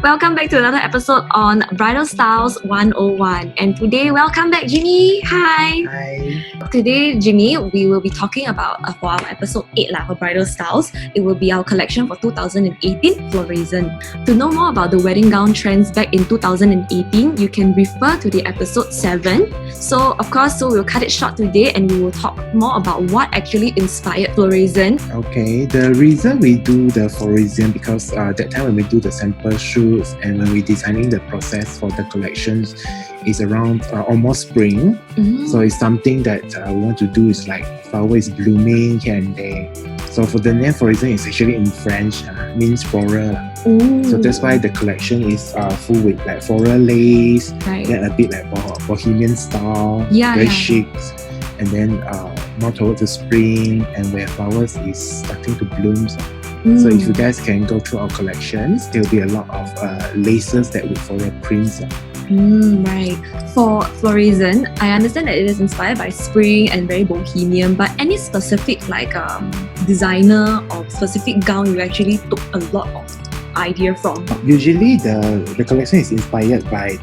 Welcome back to another episode on Bridal Styles 101. And today, welcome back, Jimmy. Hi. Hi. Today, Jimmy, we will be talking about for our episode 8 for Bridal Styles. It will be our collection for 2018, Floraison. To know more about the wedding gown trends back in 2018, you can refer to the episode 7. So, of course, we'll cut it short today and we will talk more about what actually inspired Floraison. Okay, the reason we do the Floraison because that time when we do the sample shoots and when we're designing the process for the collections is around almost spring. So it's something that we want to do is like flower is blooming here and there. So for the name Floraison is actually in French, means floral. So that's why the collection is full with like floral lace, then a bit like bohemian style, very chic, and then more towards the spring and where flowers is starting to bloom. So if you guys can go through our collections, there will be a lot of laces that with floral prints. Right. For Floraison, I understand that it is inspired by spring and very bohemian, but any specific designer or specific gown you actually took a lot of idea from? Usually the collection is inspired by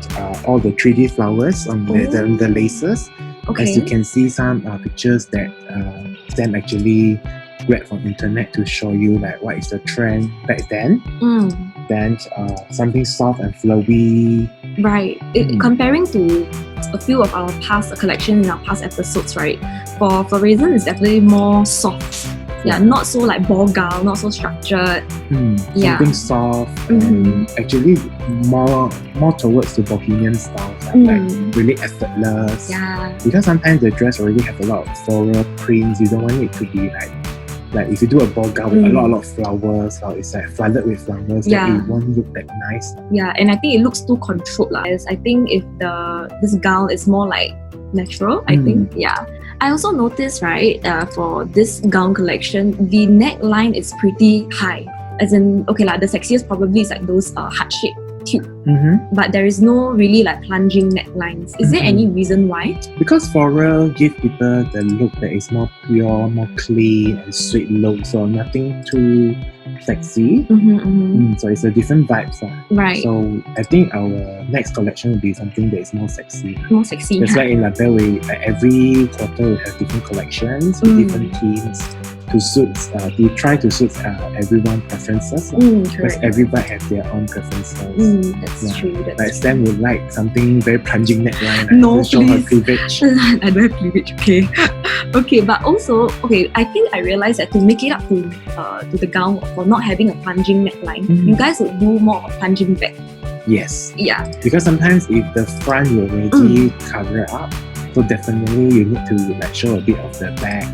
all the 3D flowers on the laces. As you can see some pictures that Sam actually read from internet to show you like what is the trend back then. Then something soft and flowy. Right. Comparing to a few of our past collections in our past episodes, right? For Floraison, it's definitely more soft. Not so like ball gown, not so structured. Something soft and actually more towards the bohemian style, like really effortless. Because sometimes the dress already have a lot of floral prints. You don't want it to be like if you do a ball gown with a lot of flowers, or it's like flooded with flowers, then it won't look that nice. And I think it looks too controlled. I think if this gown is more like natural, I think. I also noticed, right, for this gown collection, the neckline is pretty high. As in, the sexiest probably is like those heart-shaped tube. But there is no really like plunging necklines. Is there any reason why? Because floral give people the look that is more pure, more clean and sweet look. So nothing too sexy. So it's a different vibe. Right. So I think our next collection will be something that is more sexy. More sexy. That's why in Labelle we every quarter we have different collections with different themes to suit. We try to suit everyone's preferences. Because everybody has their own preferences. That's true. Like Sam would like something very plunging neckline. No, show her cleavage. I don't have cleavage. Okay, but also, I think I realized that to make it up to the gown for not having a plunging neckline, you guys would do more of a plunging back. Yes. Yeah. Because sometimes if the front you already cover up, so definitely you need to like show a bit of the back.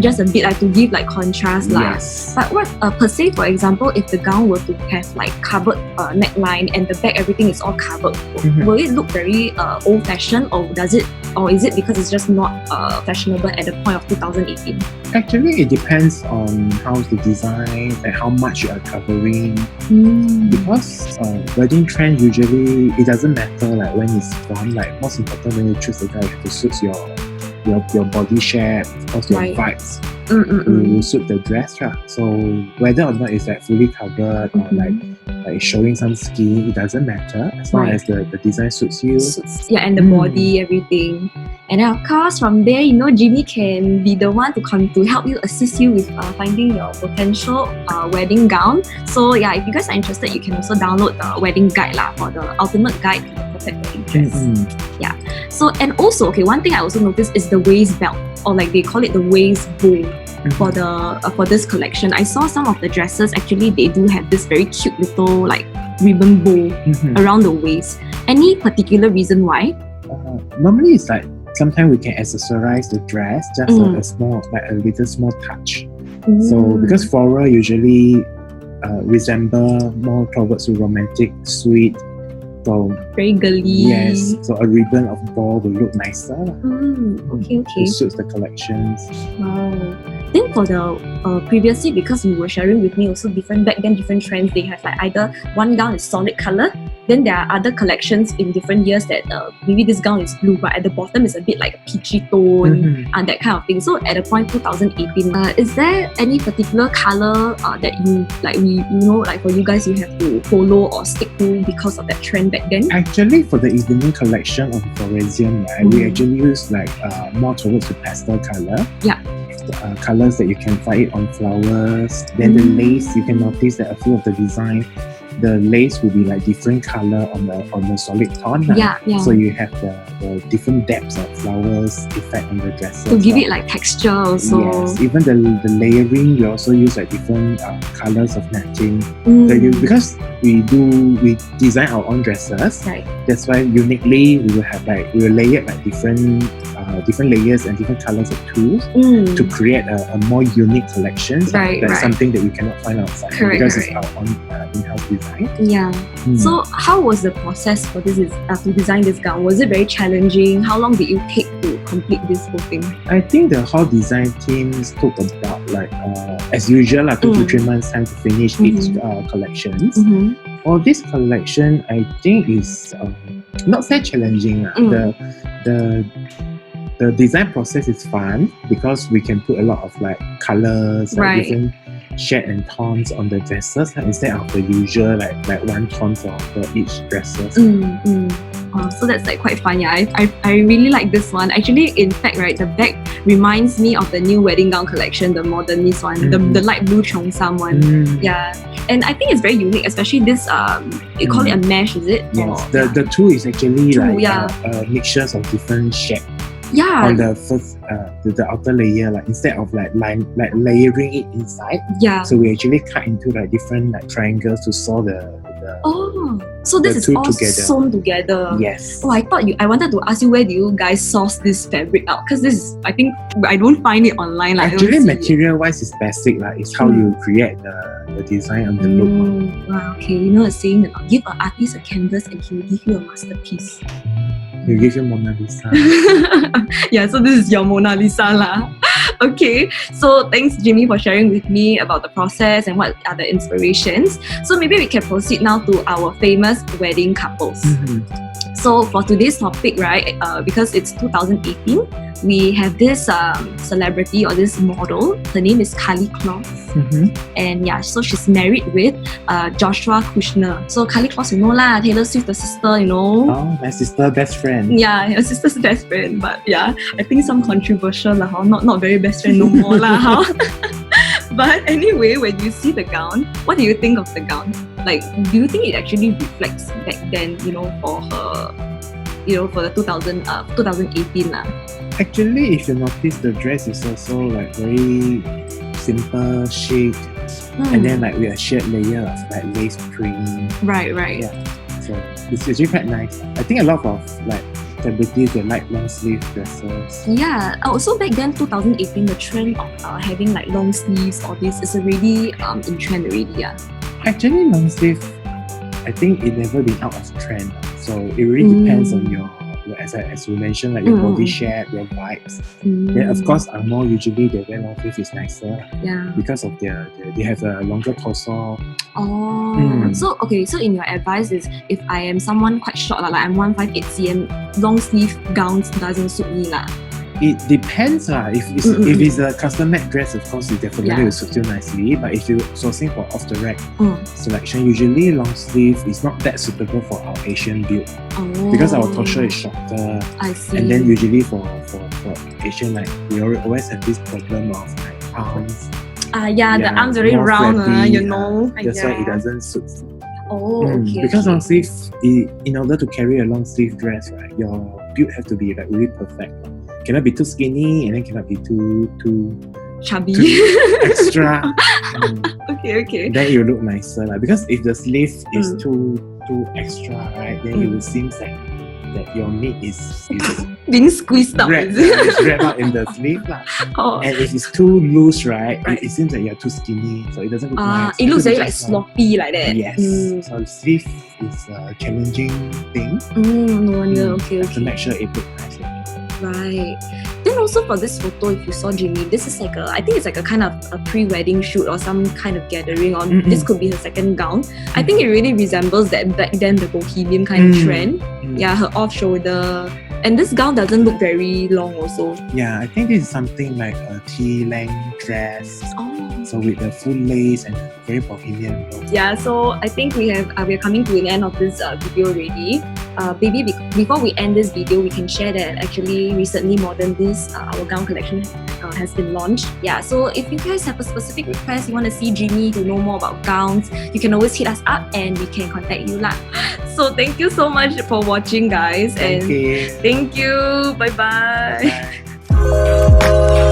Just a bit to give like contrast. Yes. But what per se, for example, if the gown were to have like covered neckline and the back everything is all covered, will it look very old fashioned or is it because it's just not fashionable at the point of 2018? Actually, it depends on how's the design and how much you are covering. Because wedding trend usually it doesn't matter like when it's from. Like most important when you choose the gown, you have to suit your body shape, of course your vibes. To suit the dress, so whether or not it's like fully covered or like showing some skin, it doesn't matter as long as the design suits you. And the body, everything. And then of course from there, Jimmy can be the one to help you, assist you with finding your potential wedding gown. So if you guys are interested, you can also download the wedding guide for the ultimate guide to the perfect wedding dress. So and also one thing I also noticed is the waist belt, or like they call it the waist bow. For this collection, I saw some of the dresses actually they do have this very cute little like ribbon bow around the waist. Any particular reason why? Normally it's like sometimes we can accessorize the dress just a little small touch. So because floral usually resemble more towards romantic, sweet. So very girly. Yes. So a ribbon of ball will look nicer. Okay. It suits the collections. Wow. Then for the previously, because you were sharing with me also different trends, they have like either one gown is solid color, then there are other collections in different years that maybe this gown is blue, but at the bottom is a bit like a peachy tone and that kind of thing. So at the point 2018, is there any particular color that you like, like for you guys, you have to follow or stick to because of that trend back then? Actually, for the evening collection of Floraison, right, we actually use like more towards the pastel color. Yeah. Colors that you can find it on flowers. Then the lace, you can notice that a few of the design, the lace will be like different color on the solid tone. Yeah. So you have the different depths of flowers effect on the dresses. To give it like texture also. Yes, even the layering, we also use like different colors of matching. Because we design our own dresses. Right. That's why uniquely we will layer like different layers and different colors of tools to create a more unique collection. That's something that you cannot find outside because it's our own in-house design. Yeah. So how was the process for this to design this gown? Was it very challenging? How long did you take to complete this whole thing? I think the whole design teams took about like as usual 2 to 3 months time to finish each collections. For this collection, I think is not that challenging. The design process is fun because we can put a lot of like colors, like different shade and tones on the dresses instead of the usual like one tone for each dresses. So that's like quite fun. Yeah, I really like this one. Actually, in fact, right, the back reminds me of the new wedding gown collection, the Modernist one, the light blue cheongsam one. Yeah, and I think it's very unique, especially this. You call it a mesh, is it? Yes. The tool is actually mixtures of different shapes. Yeah. On the first, the outer layer, like instead of like layering it inside. Yeah. So we actually cut into like different like triangles to sew the. So this is all sewn together. Yes. Oh, I wanted to ask you, where do you guys source this fabric out? Because this is, I think I don't find it online. Like, actually, material wise is basic. Like it's how you create the design and the look. Wow. Okay. You know the saying that give an artist a canvas and he will give you a masterpiece. You give your Mona Lisa. Yeah, so this is your Mona Lisa lah. Okay, so thanks Jimmy for sharing with me about the process and what are the inspirations. So maybe we can proceed now to our famous wedding couples. So for today's topic, right, because it's 2018, we have this celebrity or this model. Her name is Kali Kloss. And yeah, so she's married with Joshua Kushner. So Kali Kloss, you know lah, Taylor Swift's sister, you know. Oh, my sister's best friend. Yeah, her sister's best friend. But yeah, I think some controversial lah, not very best friend no more lah. But anyway, when you see the gown, what do you think of the gown? Like, do you think it actually reflects back then, for her, for the 2018 lah? Actually, if you notice, the dress is also like very simple, chic, and then like with a shared layer of like lace trim. Right. Yeah. So it's actually quite nice. I think a lot of like celebrities, they like long sleeve dresses. Yeah. So back then, 2018, the trend of having like long sleeves or this is already in trend already. Yeah. Actually, long sleeve, I think it never been out of trend. So it really depends on your, as we mentioned, like your body shape, your vibes. Then of course, more usually they wear long sleeve is nicer. Yeah. Because of they have a longer torso. So in your advice is, if I am someone quite short, like I'm 158 cm, long sleeve gowns doesn't suit me lah. It depends lah. If it's a custom made dress, of course it definitely will suit you nicely. But if you're sourcing for off the rack selection, usually long sleeve is not that suitable for our Asian build because our torso is shorter. I see. And then usually for Asian, like we always have this problem of like arms. The arms are very round, that's why it doesn't suit. Okay. Because long sleeve, in order to carry a long sleeve dress, right, your build have to be like really perfect. Cannot be too skinny and then cannot be too chubby, too extra. Okay. Then it will look nicer, like, because if the sleeve is too extra, right, then it will seem like that your meat is being squeezed out. It's wrapped out in the sleeve. And if it's too loose, right, it seems like you're too skinny, so it doesn't look nice. It looks very like sloppy like that. Yes. So the sleeve is a challenging thing. No wonder. Okay. To make sure it looks nice. Right. Then also for this photo, if you saw Jimmy, this is like I think it's like a kind of a pre-wedding shoot or some kind of gathering, or this could be her second gown. I think it really resembles that back then, the bohemian kind of trend. Yeah, her off-shoulder. And this gown doesn't look very long also. Yeah, I think this is something like a tea-length dress. Oh. So with the full lace and very bohemian look. Yeah, so I think we're coming to an end of this video already. Maybe before we end this video, we can share that actually recently Modernist, our gown collection has been launched. Yeah, so if you guys have a specific request, you want to see Jimmy to know more about gowns, you can always hit us up and we can contact you lah. So thank you so much for watching, guys. Thank you. Thank you. Bye-bye. Bye.